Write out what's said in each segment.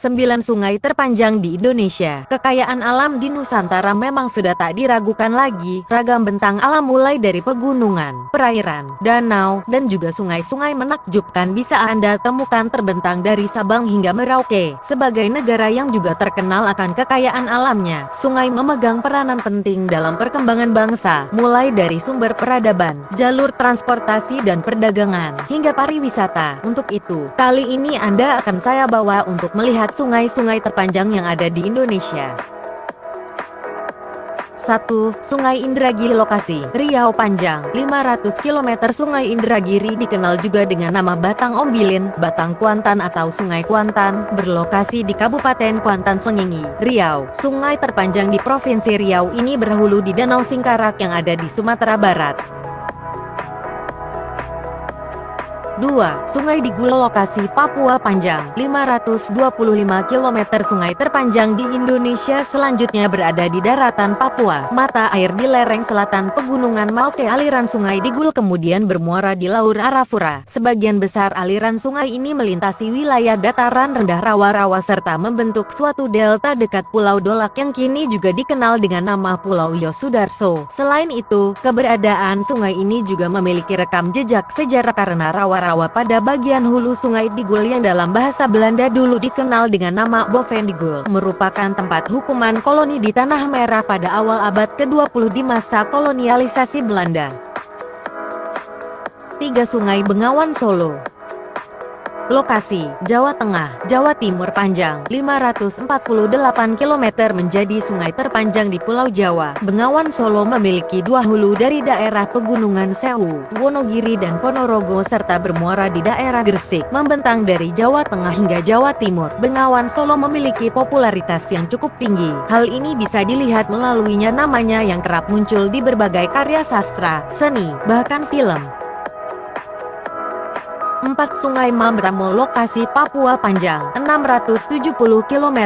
9 sungai terpanjang di Indonesia. Kekayaan alam di Nusantara memang sudah tak diragukan lagi. Ragam bentang alam mulai dari pegunungan, perairan, danau, dan juga sungai-sungai menakjubkan bisa Anda temukan terbentang dari Sabang hingga Merauke. Sebagai negara yang juga terkenal akan kekayaan alamnya, sungai memegang peranan penting dalam perkembangan bangsa, mulai dari sumber peradaban, jalur transportasi dan perdagangan, hingga pariwisata. Untuk itu, kali ini Anda akan saya bawa untuk melihat sungai-sungai terpanjang yang ada di Indonesia. 1. Sungai Indragiri. Lokasi Riau. Panjang 500 km. Sungai Indragiri dikenal juga dengan nama Batang Ombilin, Batang Kuantan atau Sungai Kuantan, berlokasi di Kabupaten Kuantan Sengenge, Riau. Sungai terpanjang di Provinsi Riau ini berhulu di Danau Singkarak yang ada di Sumatera Barat. 2. Sungai Digul. Lokasi Papua. Panjang 525 km. Sungai terpanjang di Indonesia selanjutnya berada di daratan Papua. Mata air di lereng selatan Pegunungan Maute. Aliran sungai Digul kemudian bermuara di Laut Arafura. Sebagian besar aliran sungai ini melintasi wilayah dataran rendah rawa-rawa serta membentuk suatu delta dekat Pulau Dolak yang kini juga dikenal dengan nama Pulau Yosudarso. Selain itu, keberadaan sungai ini juga memiliki rekam jejak sejarah karena rawa-rawa pada bagian hulu sungai Digul yang dalam bahasa Belanda dulu dikenal dengan nama Bovendigul, merupakan tempat hukuman koloni di Tanah Merah pada awal abad ke-20 di masa kolonialisasi Belanda. 3. Sungai Bengawan Solo. Lokasi Jawa Tengah, Jawa Timur. Panjang 548 km. Menjadi sungai terpanjang di Pulau Jawa. Bengawan Solo memiliki dua hulu dari daerah Pegunungan Sewu, Wonogiri dan Ponorogo serta bermuara di daerah Gresik, membentang dari Jawa Tengah hingga Jawa Timur. Bengawan Solo memiliki popularitas yang cukup tinggi. Hal ini bisa dilihat melaluinya namanya yang kerap muncul di berbagai karya sastra, seni, bahkan film. 4. Sungai Mambramo. Lokasi Papua. Panjang 670 km.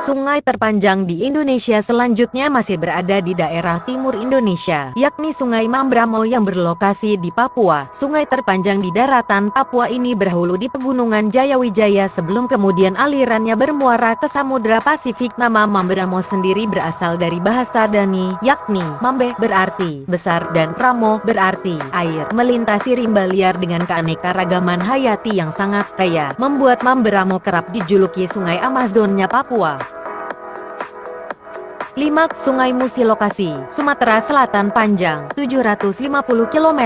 Sungai terpanjang di Indonesia selanjutnya masih berada di daerah timur Indonesia, yakni Sungai Mambramo yang berlokasi di Papua. Sungai terpanjang di daratan Papua ini berhulu di Pegunungan Jayawijaya sebelum kemudian alirannya bermuara ke Samudra Pasifik. Nama Mambramo sendiri berasal dari bahasa Dani, yakni Mambe berarti besar dan Ramo berarti air. Melintasi rimba liar dengan keanekaragaman hayati yang sangat kaya, membuat Mambramo kerap dijuluki Sungai Amazonnya Papua. 5. Sungai Musi. Lokasi Sumatera Selatan. Panjang 750 km.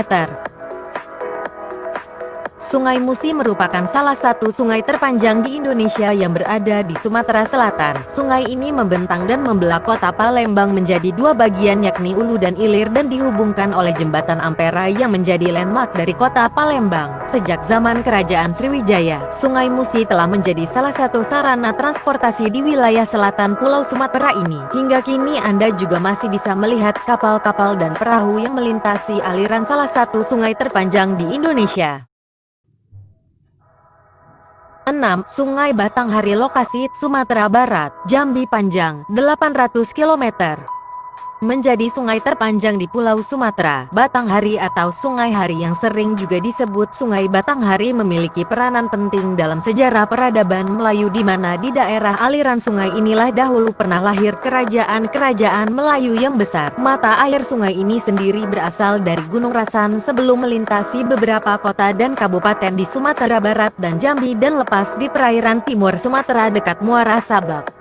Sungai Musi merupakan salah satu sungai terpanjang di Indonesia yang berada di Sumatera Selatan. Sungai ini membentang dan membelah kota Palembang menjadi dua bagian yakni Ulu dan Ilir dan dihubungkan oleh jembatan Ampera yang menjadi landmark dari kota Palembang. Sejak zaman Kerajaan Sriwijaya, Sungai Musi telah menjadi salah satu sarana transportasi di wilayah selatan Pulau Sumatera ini. Hingga kini Anda juga masih bisa melihat kapal-kapal dan perahu yang melintasi aliran salah satu sungai terpanjang di Indonesia. 6. Sungai Batanghari. Lokasi Sumatera Barat, Jambi. Panjang 800 km. Menjadi sungai terpanjang di Pulau Sumatera, Batanghari atau Sungai Hari yang sering juga disebut Sungai Batanghari memiliki peranan penting dalam sejarah peradaban Melayu di mana di daerah aliran sungai inilah dahulu pernah lahir kerajaan-kerajaan Melayu yang besar. Mata air sungai ini sendiri berasal dari Gunung Rasan sebelum melintasi beberapa kota dan kabupaten di Sumatera Barat dan Jambi dan lepas di perairan timur Sumatera dekat Muara Sabak.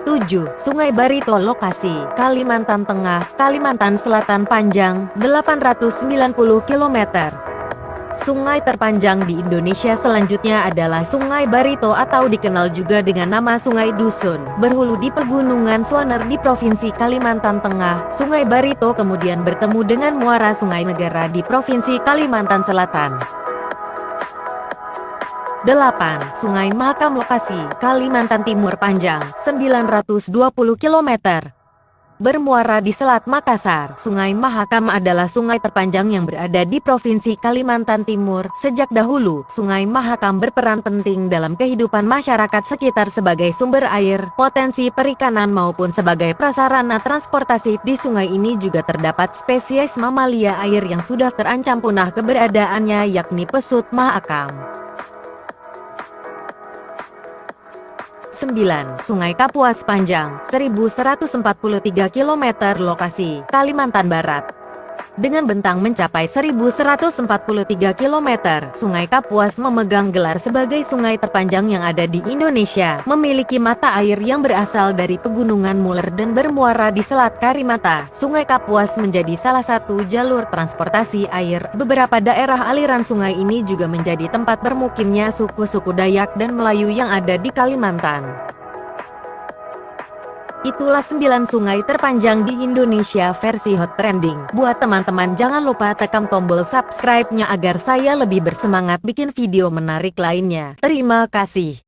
7. Sungai Barito. Lokasi Kalimantan Tengah, Kalimantan Selatan. Panjang 890 km. Sungai terpanjang di Indonesia selanjutnya adalah Sungai Barito atau dikenal juga dengan nama Sungai Dusun. Berhulu di Pegunungan Swaner di Provinsi Kalimantan Tengah, Sungai Barito kemudian bertemu dengan muara Sungai Negara di Provinsi Kalimantan Selatan. 8. Sungai Mahakam. Lokasi Kalimantan Timur. Panjang 920 km. Bermuara di Selat Makassar, Sungai Mahakam adalah sungai terpanjang yang berada di Provinsi Kalimantan Timur. Sejak dahulu, Sungai Mahakam berperan penting dalam kehidupan masyarakat sekitar sebagai sumber air, potensi perikanan maupun sebagai prasarana transportasi. Di sungai ini juga terdapat spesies mamalia air yang sudah terancam punah keberadaannya, yakni pesut Mahakam. 9. Sungai Kapuas panjang 1143 km, lokasi Kalimantan Barat. Dengan bentang mencapai 1143 km, Sungai Kapuas memegang gelar sebagai sungai terpanjang yang ada di Indonesia, memiliki mata air yang berasal dari pegunungan Muler dan bermuara di Selat Karimata. Sungai Kapuas menjadi salah satu jalur transportasi air. Beberapa daerah aliran sungai ini juga menjadi tempat bermukimnya suku-suku Dayak dan Melayu yang ada di Kalimantan. Itulah 9 sungai terpanjang di Indonesia versi Hot Trending. Buat teman-teman jangan lupa tekan tombol subscribe-nya agar saya lebih bersemangat bikin video menarik lainnya. Terima kasih.